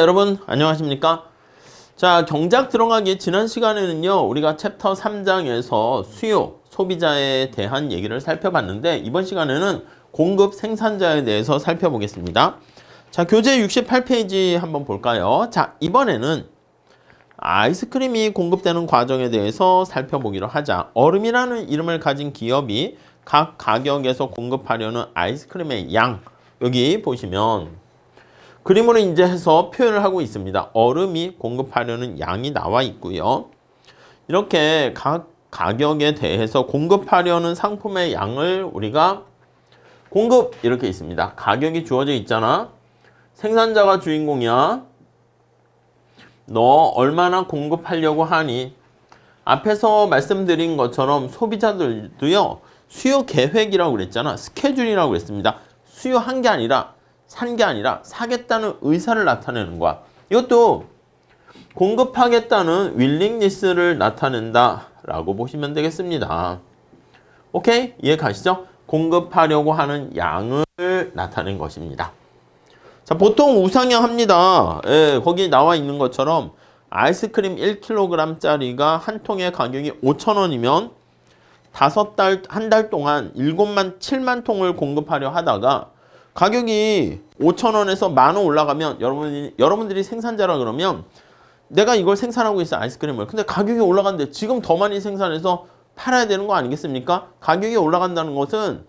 여러분 안녕하십니까? 자, 경작 들어가기 지난 시간에는요 우리가 챕터 3장에서 수요, 소비자에 대한 얘기를 살펴봤는데 이번 시간에는 공급 생산자에 대해서 살펴보겠습니다. 자, 교재 68페이지 한번 볼까요? 자, 이번에는 아이스크림이 공급되는 과정에 대해서 살펴보기로 하자. 얼음이라는 이름을 가진 기업이 각 가격에서 공급하려는 아이스크림의 양, 여기 보시면 그림으로 이제 해서 표현을 하고 있습니다. 얼음이 공급하려는 양이 나와 있고요. 이렇게 각 가격에 대해서 공급하려는 상품의 양을 우리가 공급 이렇게 있습니다. 가격이 주어져 있잖아. 생산자가 주인공이야. 너 얼마나 공급하려고 하니? 앞에서 말씀드린 것처럼 소비자들도요. 수요 계획이라고 그랬잖아. 스케줄이라고 그랬습니다. 수요한 게 아니라 산 게 아니라 사겠다는 의사를 나타내는 거야. 이것도 공급하겠다는 윌링니스를 나타낸다 라고 보시면 되겠습니다. 오케이? 이해 가시죠? 공급하려고 하는 양을 나타낸 것입니다. 자, 보통 우상향 합니다. 예, 거기 나와 있는 것처럼 아이스크림 1kg짜리가 한 통의 가격이 5,000원이면 한 달 동안 7만 통을 공급하려 하다가 가격이 5,000원에서 10,000원 올라가면 여러분들이 생산자라 그러면 내가 이걸 생산하고 있어 아이스크림을. 근데 가격이 올라갔는데 지금 더 많이 생산해서 팔아야 되는 거 아니겠습니까? 가격이 올라간다는 것은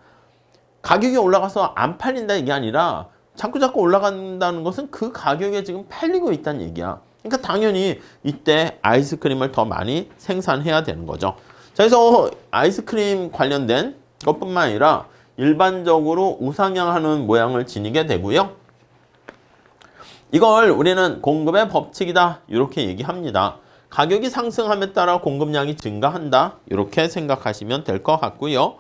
가격이 올라가서 안 팔린다 이게 아니라 자꾸 올라간다는 것은 그 가격에 지금 팔리고 있다는 얘기야. 그러니까 당연히 이때 아이스크림을 더 많이 생산해야 되는 거죠. 자, 그래서 아이스크림 관련된 것뿐만 아니라 일반적으로 우상향하는 모양을 지니게 되고요. 이걸 우리는 공급의 법칙이다 이렇게 얘기합니다. 가격이 상승함에 따라 공급량이 증가한다 이렇게 생각하시면 될 것 같고요.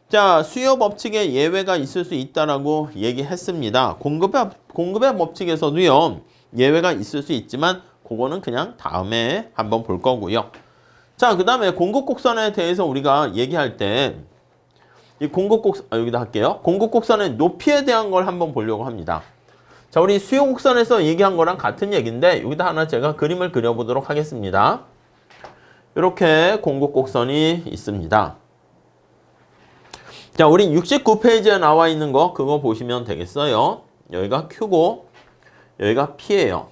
자, 수요 법칙에 예외가 있을 수 있다라고 얘기했습니다. 공급의 법칙에서도요 예외가 있을 수 있지만 그거는 그냥 다음에 한번 볼 거고요. 자, 그 다음에 공급 곡선에 대해서 우리가 얘기할 때 이 공급 곡선, 여기다 할게요. 공급 곡선의 높이에 대한 걸 한번 보려고 합니다. 자, 우리 수요 곡선에서 얘기한 거랑 같은 얘기인데 여기다 하나 제가 그림을 그려보도록 하겠습니다. 이렇게 공급 곡선이 있습니다. 자, 우리 69페이지에 나와 있는 거 그거 보시면 되겠어요. 여기가 Q고 여기가 P예요.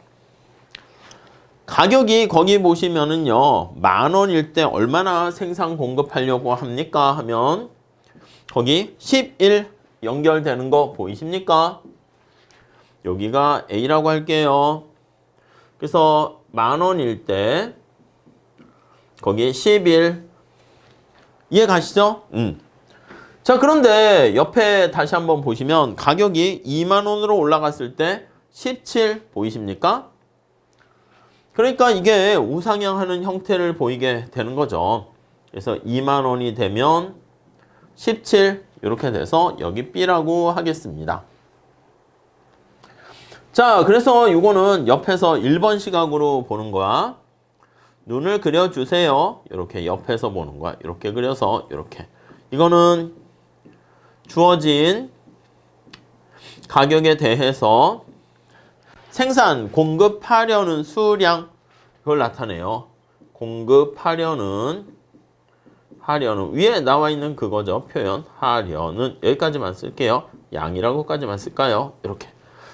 가격이 거기 보시면은요 10,000원일 때 얼마나 생산 공급하려고 합니까 하면 거기 11 연결되는 거 보이십니까? 여기가 A라고 할게요. 그래서 10,000원일 때 거기 11 이해 가시죠? 자, 그런데 옆에 다시 한번 보시면 가격이 20,000원으로 올라갔을 때 17 보이십니까? 그러니까 이게 우상향하는 형태를 보이게 되는 거죠. 그래서 20,000원이 되면 17 이렇게 돼서 여기 B라고 하겠습니다. 자, 그래서 이거는 옆에서 1번 시각으로 보는 거야. 눈을 그려주세요. 이렇게 옆에서 보는 거야. 이렇게 그려서 이렇게. 이거는 주어진 가격에 대해서 공급하려는 수량 그걸 나타내요. 공급하려는 위에 나와 있는 그거죠. 표현 하려는 여기까지만 쓸게요. 양이라고까지만 쓸까요? 이렇게.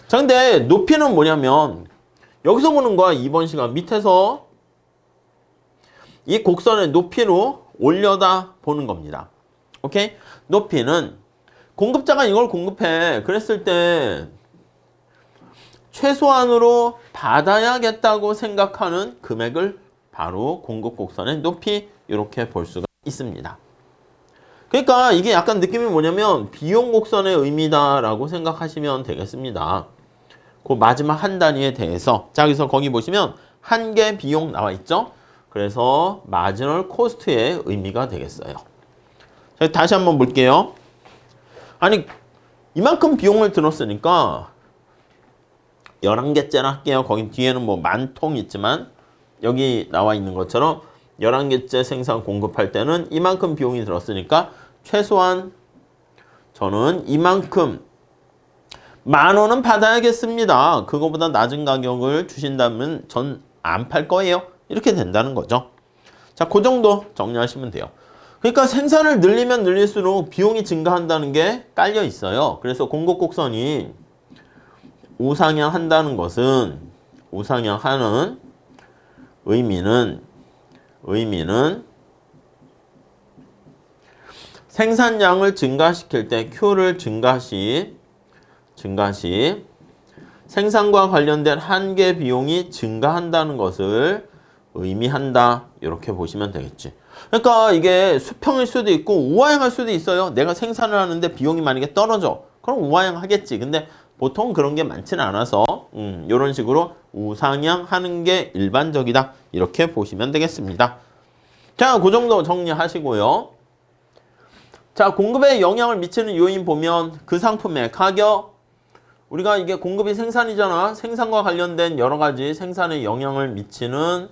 자, 근데 높이는 뭐냐면 여기서 보는 거야. 2번 시간 밑에서 이 곡선의 높이로 올려다 보는 겁니다. 오케이? 높이는 공급자가 이걸 공급해. 그랬을 때 최소한으로 받아야겠다고 생각하는 금액을 바로 공급 곡선의 높이 이렇게 볼 수가 있습니다. 그러니까 이게 약간 느낌이 뭐냐면 비용 곡선의 의미다라고 생각하시면 되겠습니다. 그 마지막 한 단위에 대해서 자, 그래서 거기 보시면 한계 비용 나와 있죠. 그래서 마지널 코스트의 의미가 되겠어요. 자, 다시 한번 볼게요. 아니 이만큼 비용을 들었으니까 11개째나 할게요. 거기 뒤에는 뭐 10,000통 있지만 여기 나와 있는 것처럼 11개째 생산 공급할 때는 이만큼 비용이 들었으니까 최소한 저는 이만큼 10,000원은 받아야겠습니다. 그거보다 낮은 가격을 주신다면 전 안 팔 거예요. 이렇게 된다는 거죠. 자, 그 정도 정리하시면 돼요. 그러니까 생산을 늘리면 늘릴수록 비용이 증가한다는 게 깔려 있어요. 그래서 공급 곡선이 우상향한다는 것은 우상향하는 의미는 생산량을 증가시킬 때 Q를 증가시 생산과 관련된 한계 비용이 증가한다는 것을 의미한다. 이렇게 보시면 되겠지. 그러니까 이게 수평일 수도 있고 우하향할 수도 있어요. 내가 생산을 하는데 비용이 만약에 떨어져. 그럼 우하향 하겠지. 근데 보통 그런 게 많지는 않아서 이런 식으로 우상향하는 게 일반적이다. 이렇게 보시면 되겠습니다. 자, 그 정도 정리하시고요. 자, 공급에 영향을 미치는 요인 보면 그 상품의 가격, 우리가 이게 공급이 생산이잖아. 생산과 관련된 여러 가지 생산에 영향을 미치는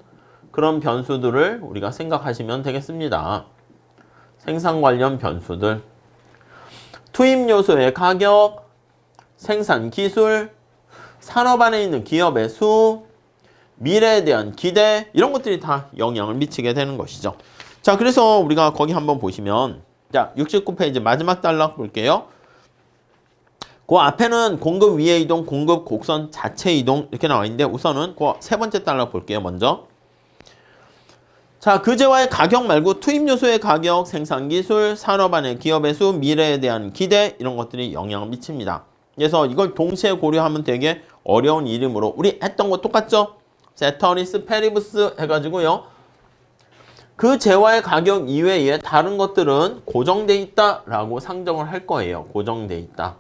그런 변수들을 우리가 생각하시면 되겠습니다. 생산 관련 변수들. 투입 요소의 가격, 생산 기술, 산업 안에 있는 기업의 수, 미래에 대한 기대, 이런 것들이 다 영향을 미치게 되는 것이죠. 자, 그래서 우리가 거기 한번 보시면, 자, 69페이지 마지막 단락 볼게요. 그 앞에는 공급 위에 이동, 공급 곡선 자체 이동 이렇게 나와 있는데 우선은 그 세 번째 단락 볼게요. 먼저. 자, 그제와의 가격 말고 투입 요소의 가격, 생산 기술, 산업 안의 기업의 수, 미래에 대한 기대 이런 것들이 영향을 미칩니다. 그래서 이걸 동시에 고려하면 되게 어려운 이름으로 우리 했던 거 똑같죠? 세터리스 페리브스 해가지고요. 그 재화의 가격 이외에 다른 것들은 고정돼 있다라고 상정을 할 거예요. 고정돼 있다.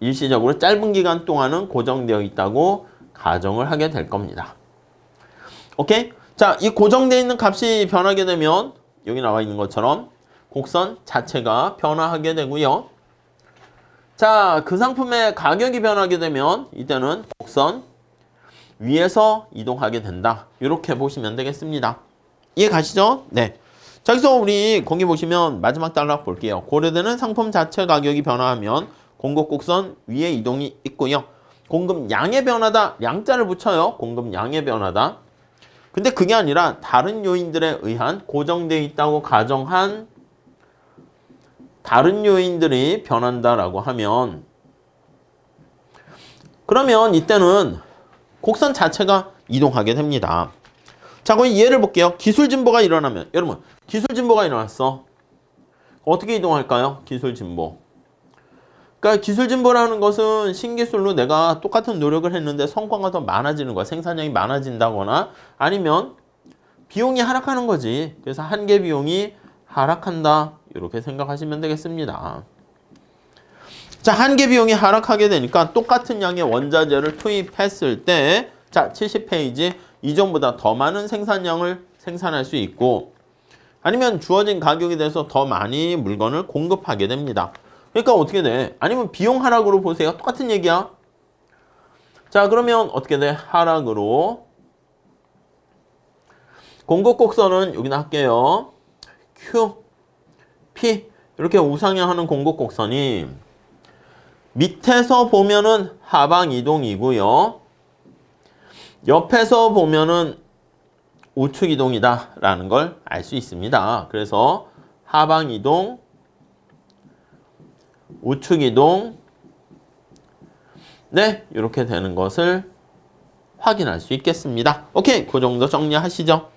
일시적으로 짧은 기간 동안은 고정되어 있다고 가정을 하게 될 겁니다. 오케이? 자, 이 고정되어 있는 값이 변하게 되면 여기 나와 있는 것처럼 곡선 자체가 변화하게 되고요. 자, 그 상품의 가격이 변하게 되면 이때는 곡선 위에서 이동하게 된다. 이렇게 보시면 되겠습니다. 이해 가시죠? 네. 자, 여기서 우리 거기 보시면 마지막 단락 볼게요. 고려되는 상품 자체 가격이 변화하면 공급 곡선 위에 이동이 있고요. 공급 양의 변화다. 양자를 붙여요. 공급 양의 변화다. 근데 그게 아니라 다른 요인들에 의한 고정되어 있다고 가정한 다른 요인들이 변한다라고 하면 그러면 이때는 곡선 자체가 이동하게 됩니다. 자, 그럼 예를 볼게요. 기술 진보가 일어나면 여러분 기술 진보가 일어났어. 어떻게 이동할까요? 기술 진보. 그러니까 기술 진보라는 것은 신기술로 내가 똑같은 노력을 했는데 성과가 더 많아지는 거야. 생산량이 많아진다거나 아니면 비용이 하락하는 거지. 그래서 한계 비용이 하락한다. 이렇게 생각하시면 되겠습니다. 자, 한계 비용이 하락하게 되니까 똑같은 양의 원자재를 투입했을 때 자, 70페이지 이전보다 더 많은 생산량을 생산할 수 있고 아니면 주어진 가격에 대해서 더 많이 물건을 공급하게 됩니다. 그러니까 어떻게 돼? 아니면 비용 하락으로 보세요. 똑같은 얘기야. 자, 그러면 어떻게 돼? 하락으로. 공급 곡선은 여기다 할게요. Q, P 이렇게 우상향하는 공급 곡선이 밑에서 보면은 하방 이동이고요. 옆에서 보면은 우측 이동이다 라는 걸 알 수 있습니다. 그래서 하방 이동, 우측 이동, 네, 이렇게 되는 것을 확인할 수 있겠습니다. 오케이, 그 정도 정리하시죠.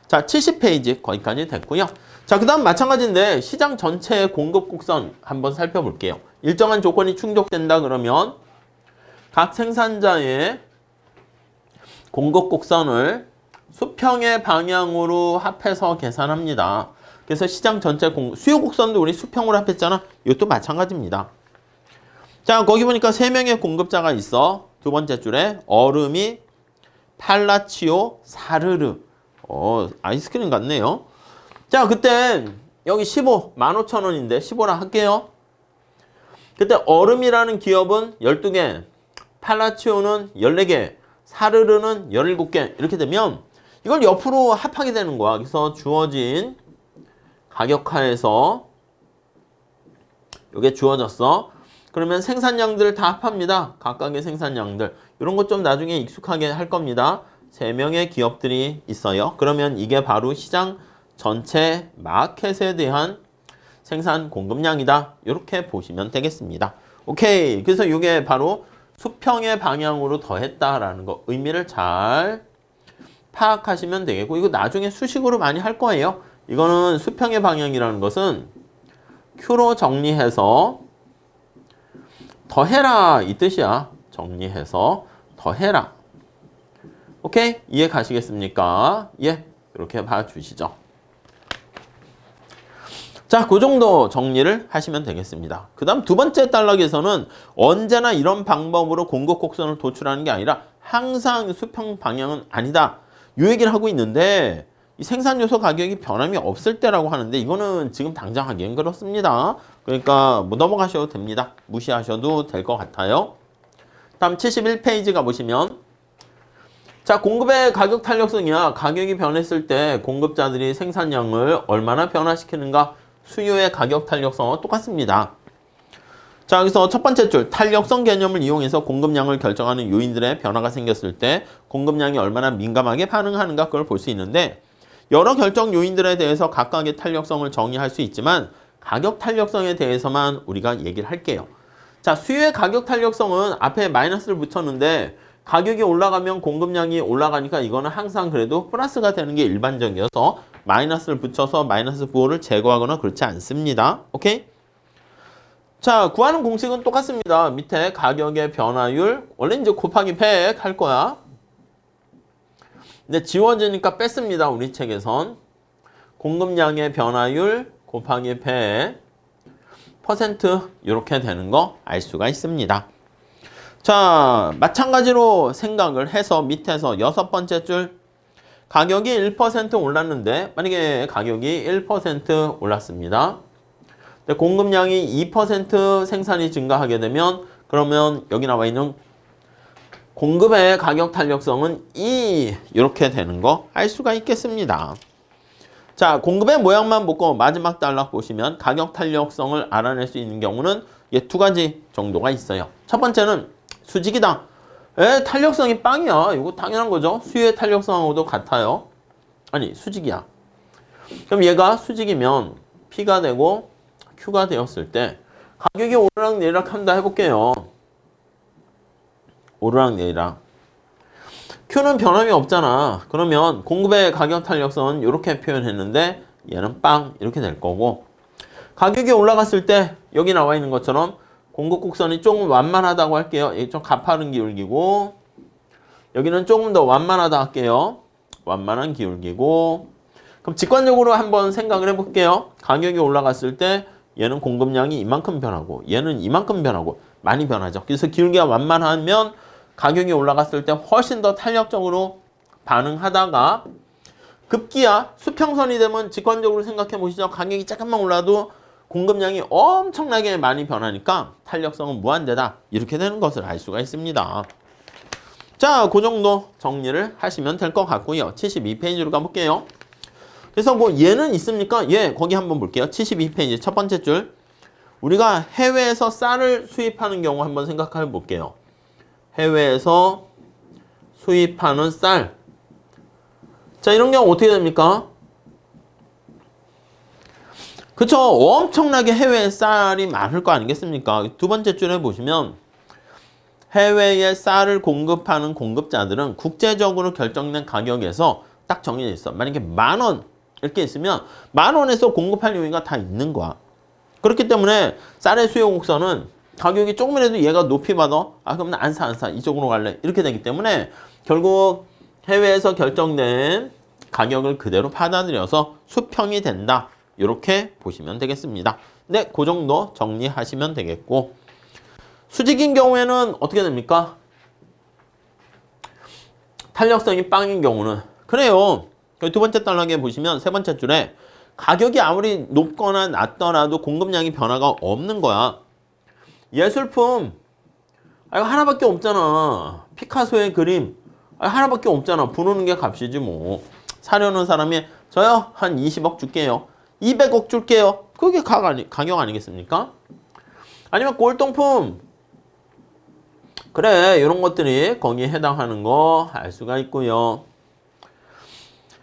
자, 70페이지 거기까지 됐고요. 자, 그 다음 마찬가지인데 시장 전체의 공급 곡선 한번 살펴볼게요. 일정한 조건이 충족된다 그러면 각 생산자의 공급 곡선을 수평의 방향으로 합해서 계산합니다. 그래서 시장 전체 수요 곡선도 우리 수평으로 합했잖아. 이것도 마찬가지입니다. 자, 거기 보니까 3명의 공급자가 있어. 두 번째 줄에 얼음이 팔라치오 사르르. 아이스크림 같네요. 자, 그때 여기 15, 15,000원인데 15라 할게요. 그때 얼음이라는 기업은 12개, 팔라치오는 14개, 사르르는 17개 이렇게 되면 이걸 옆으로 합하게 되는 거야. 그래서 주어진 가격하에서 이게 주어졌어. 그러면 생산량들을 다 합합니다. 각각의 생산량들. 이런 것 좀 나중에 익숙하게 할 겁니다. 3명의 기업들이 있어요. 그러면 이게 바로 시장 전체 마켓에 대한 생산 공급량이다. 이렇게 보시면 되겠습니다. 오케이. 그래서 이게 바로 수평의 방향으로 더했다라는 거 의미를 잘 파악하시면 되겠고, 이거 나중에 수식으로 많이 할 거예요. 이거는 수평의 방향이라는 것은 Q로 정리해서 더해라 이 뜻이야. 정리해서 더해라. 오케이? 이해 가시겠습니까? 예, 이렇게 봐주시죠. 자, 그 정도 정리를 하시면 되겠습니다. 그 다음 두 번째 단락에서는 언제나 이런 방법으로 공급 곡선을 도출하는 게 아니라 항상 수평 방향은 아니다. 이 얘기를 하고 있는데 이 생산 요소 가격이 변함이 없을 때라고 하는데 이거는 지금 당장 하기엔 그렇습니다. 그러니까 뭐 넘어가셔도 됩니다. 무시하셔도 될 것 같아요. 다음 71페이지 가보시면 자, 공급의 가격 탄력성이야. 가격이 변했을 때 공급자들이 생산량을 얼마나 변화시키는가. 수요의 가격 탄력성은 똑같습니다. 자, 여기서 첫 번째 줄 탄력성 개념을 이용해서 공급량을 결정하는 요인들의 변화가 생겼을 때 공급량이 얼마나 민감하게 반응하는가 그걸 볼 수 있는데 여러 결정 요인들에 대해서 각각의 탄력성을 정의할 수 있지만 가격 탄력성에 대해서만 우리가 얘기를 할게요. 자, 수요의 가격 탄력성은 앞에 마이너스를 붙였는데 가격이 올라가면 공급량이 올라가니까 이거는 항상 그래도 플러스가 되는 게 일반적이어서 마이너스를 붙여서 마이너스 부호를 제거하거나 그렇지 않습니다. 오케이? 자, 구하는 공식은 똑같습니다. 밑에 가격의 변화율 원래 이제 곱하기 100 할 거야. 근데 지워지니까 뺐습니다. 우리 책에선. 공급량의 변화율 곱하기 100 퍼센트 이렇게 되는 거 알 수가 있습니다. 자, 마찬가지로 생각을 해서 밑에서 여섯 번째 줄 가격이 1% 올랐는데 만약에 가격이 1% 올랐습니다. 근데 공급량이 2% 생산이 증가하게 되면 그러면 여기 나와 있는 공급의 가격 탄력성은 2 이렇게 되는 거 알 수가 있겠습니다. 자, 공급의 모양만 보고 마지막 단락 보시면 가격 탄력성을 알아낼 수 있는 경우는 두 가지 정도가 있어요. 첫 번째는 수직이다. 탄력성이 빵이야. 이거 당연한 거죠. 수요의 탄력성하고도 같아요. 아니, 수직이야. 그럼 얘가 수직이면 P가 되고 Q가 되었을 때 가격이 오르락 내리락 한다 해볼게요. 오르락 내리락. Q는 변함이 없잖아. 그러면 공급의 가격 탄력성은 이렇게 표현했는데 얘는 빵 이렇게 될 거고 가격이 올라갔을 때 여기 나와 있는 것처럼 공급 곡선이 조금 완만하다고 할게요. 좀 가파른 기울기고 여기는 조금 더 완만하다 할게요. 완만한 기울기고 그럼 직관적으로 한번 생각을 해볼게요. 가격이 올라갔을 때 얘는 공급량이 이만큼 변하고 얘는 이만큼 변하고 많이 변하죠. 그래서 기울기가 완만하면 가격이 올라갔을 때 훨씬 더 탄력적으로 반응하다가 급기야 수평선이 되면 직관적으로 생각해 보시죠. 가격이 조금만 올라도 공급량이 엄청나게 많이 변하니까 탄력성은 무한대다. 이렇게 되는 것을 알 수가 있습니다. 자, 그 정도 정리를 하시면 될 것 같고요. 72페이지로 가볼게요. 그래서 뭐 얘는 있습니까? 거기 한번 볼게요. 72페이지 첫 번째 줄. 우리가 해외에서 쌀을 수입하는 경우 한번 생각해 볼게요. 해외에서 수입하는 쌀. 자, 이런 경우 어떻게 됩니까? 그쵸? 엄청나게 해외에 쌀이 많을 거 아니겠습니까? 두 번째 줄에 보시면 해외에 쌀을 공급하는 공급자들은 국제적으로 결정된 가격에서 딱 정해져 있어. 만약에 10,000원 이렇게 있으면 10,000원에서 공급할 요인가 다 있는 거야. 그렇기 때문에 쌀의 수요 곡선은 가격이 조금이라도 얘가 높이 받아. 그럼 나 안 사. 이쪽으로 갈래. 이렇게 되기 때문에 결국 해외에서 결정된 가격을 그대로 받아들여서 수평이 된다. 이렇게 보시면 되겠습니다. 네, 그 정도 정리하시면 되겠고 수직인 경우에는 어떻게 됩니까? 탄력성이 빵인 경우는 그래요. 두 번째 단락에 보시면 세 번째 줄에 가격이 아무리 높거나 낮더라도 공급량이 변화가 없는 거야. 예술품 이거 하나밖에 없잖아. 피카소의 그림 하나밖에 없잖아. 부르는 게 값이지 뭐. 사려는 사람이 저요 한 20억 줄게요. 200억 줄게요. 그게 가격 아니겠습니까? 아니면 골동품. 그래, 이런 것들이 거기에 해당하는 거 알 수가 있고요.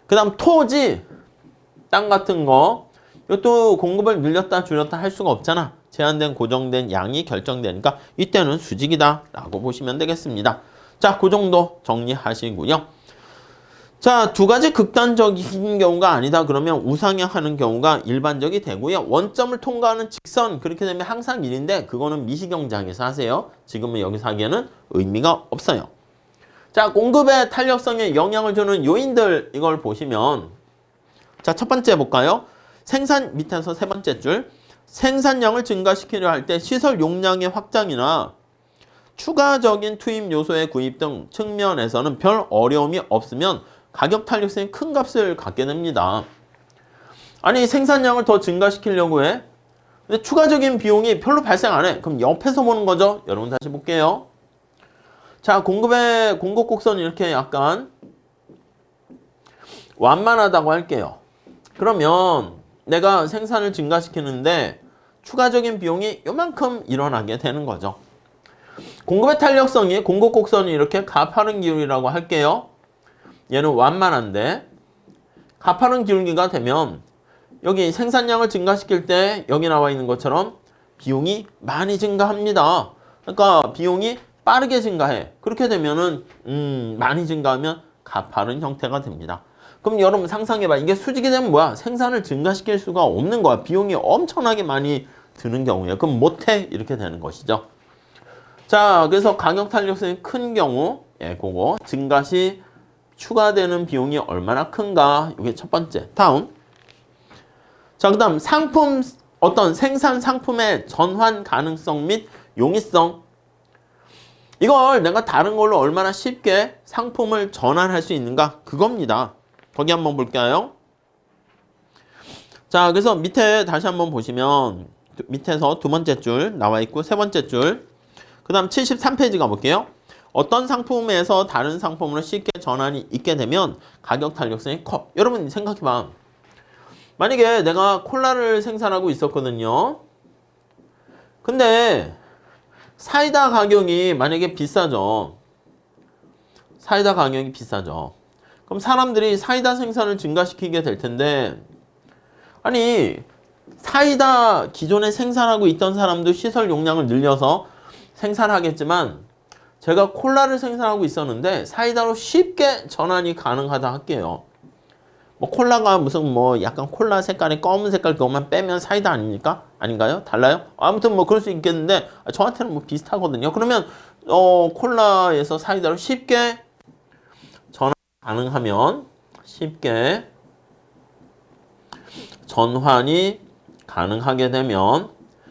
그 다음 토지, 땅 같은 거. 이것도 공급을 늘렸다 줄였다 할 수가 없잖아. 제한된 고정된 양이 결정되니까 이때는 수직이다 라고 보시면 되겠습니다. 자, 그 정도 정리하시고요. 자, 두 가지 극단적인 경우가 아니다 그러면 우상향하는 경우가 일반적이 되고요. 원점을 통과하는 직선, 그렇게 되면 항상 1인데 그거는 미시경장에서 하세요. 지금은 여기서 하기에는 의미가 없어요. 자, 공급의 탄력성에 영향을 주는 요인들, 이걸 보시면 자, 첫 번째 볼까요? 생산 밑에서 세 번째 줄, 생산량을 증가시키려 할 때 시설 용량의 확장이나 추가적인 투입 요소의 구입 등 측면에서는 별 어려움이 없으면 가격 탄력성이 큰 값을 갖게 됩니다. 아니, 생산량을 더 증가시키려고 해. 근데 추가적인 비용이 별로 발생 안 해. 그럼 옆에서 보는 거죠. 여러분 다시 볼게요. 자, 공급 곡선이 이렇게 약간 완만하다고 할게요. 그러면 내가 생산을 증가시키는데 추가적인 비용이 요만큼 일어나게 되는 거죠. 공급의 탄력성이 공급 곡선이 이렇게 가파른 기울기라고 할게요. 얘는 완만한데 가파른 기울기가 되면 여기 생산량을 증가시킬 때 여기 나와 있는 것처럼 비용이 많이 증가합니다. 그러니까 비용이 빠르게 증가해. 그렇게 되면은 많이 증가하면 가파른 형태가 됩니다. 그럼 여러분 상상해봐. 이게 수직이 되면 뭐야? 생산을 증가시킬 수가 없는 거야. 비용이 엄청나게 많이 드는 경우에. 그럼 못해. 이렇게 되는 것이죠. 자, 그래서 가격 탄력성이 큰 경우, 그거 증가 시 추가되는 비용이 얼마나 큰가? 이게 첫 번째. 다음. 자, 그 다음 상품, 어떤 생산 상품의 전환 가능성 및 용이성. 이걸 내가 다른 걸로 얼마나 쉽게 상품을 전환할 수 있는가? 그겁니다. 거기 한번 볼까요? 자, 그래서 밑에 다시 한번 보시면 밑에서 두 번째 줄 나와 있고 세 번째 줄. 그 다음 73페이지 가볼게요. 어떤 상품에서 다른 상품으로 쉽게 전환이 있게 되면 가격 탄력성이 커. 여러분 생각해봐. 만약에 내가 콜라를 생산하고 있었거든요. 근데 사이다 가격이 만약에 비싸죠. 사이다 가격이 비싸죠. 그럼 사람들이 사이다 생산을 증가시키게 될 텐데, 아니 사이다 기존에 생산하고 있던 사람도 시설 용량을 늘려서 생산하겠지만 제가 콜라를 생산하고 있었는데 사이다로 쉽게 전환이 가능하다 할게요. 뭐 콜라가 무슨 뭐 약간 콜라 색깔의 검은 색깔 그것만 빼면 사이다 아닙니까? 아닌가요? 달라요? 아무튼 뭐 그럴 수 있겠는데 저한테는 뭐 비슷하거든요. 그러면 콜라에서 사이다로 쉽게 전환 가능하면 쉽게 전환이 가능하게 되면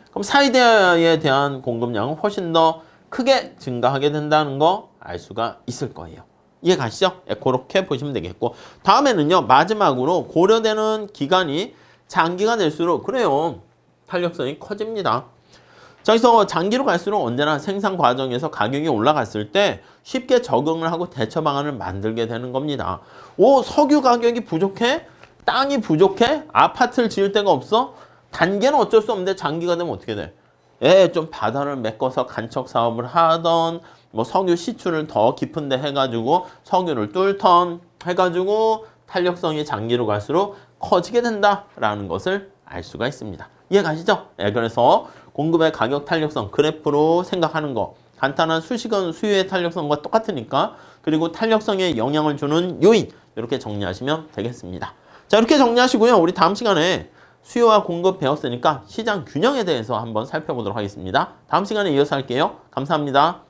그럼 사이다에 대한 공급량은 훨씬 더 크게 증가하게 된다는 거 알 수가 있을 거예요. 이해 가시죠? 그렇게 보시면 되겠고, 다음에는요 마지막으로 고려되는 기간이 장기가 될수록 그래요 탄력성이 커집니다. 자, 그래서 장기로 갈수록 언제나 생산 과정에서 가격이 올라갔을 때 쉽게 적응을 하고 대처 방안을 만들게 되는 겁니다. 오, 석유 가격이 부족해? 땅이 부족해? 아파트를 지을 데가 없어? 단계는 어쩔 수 없는데 장기가 되면 어떻게 돼? 좀 바다를 메꿔서 간척 사업을 하던 뭐 석유 시추를 더 깊은 데 해가지고 석유를 뚫던 해가지고 탄력성이 장기로 갈수록 커지게 된다라는 것을 알 수가 있습니다. 이해 가시죠? 그래서 공급의 가격 탄력성 그래프로 생각하는 거 간단한 수식은 수요의 탄력성과 똑같으니까, 그리고 탄력성에 영향을 주는 요인 이렇게 정리하시면 되겠습니다. 자, 이렇게 정리하시고요. 우리 다음 시간에 수요와 공급 배웠으니까 시장 균형에 대해서 한번 살펴보도록 하겠습니다. 다음 시간에 이어서 할게요. 감사합니다.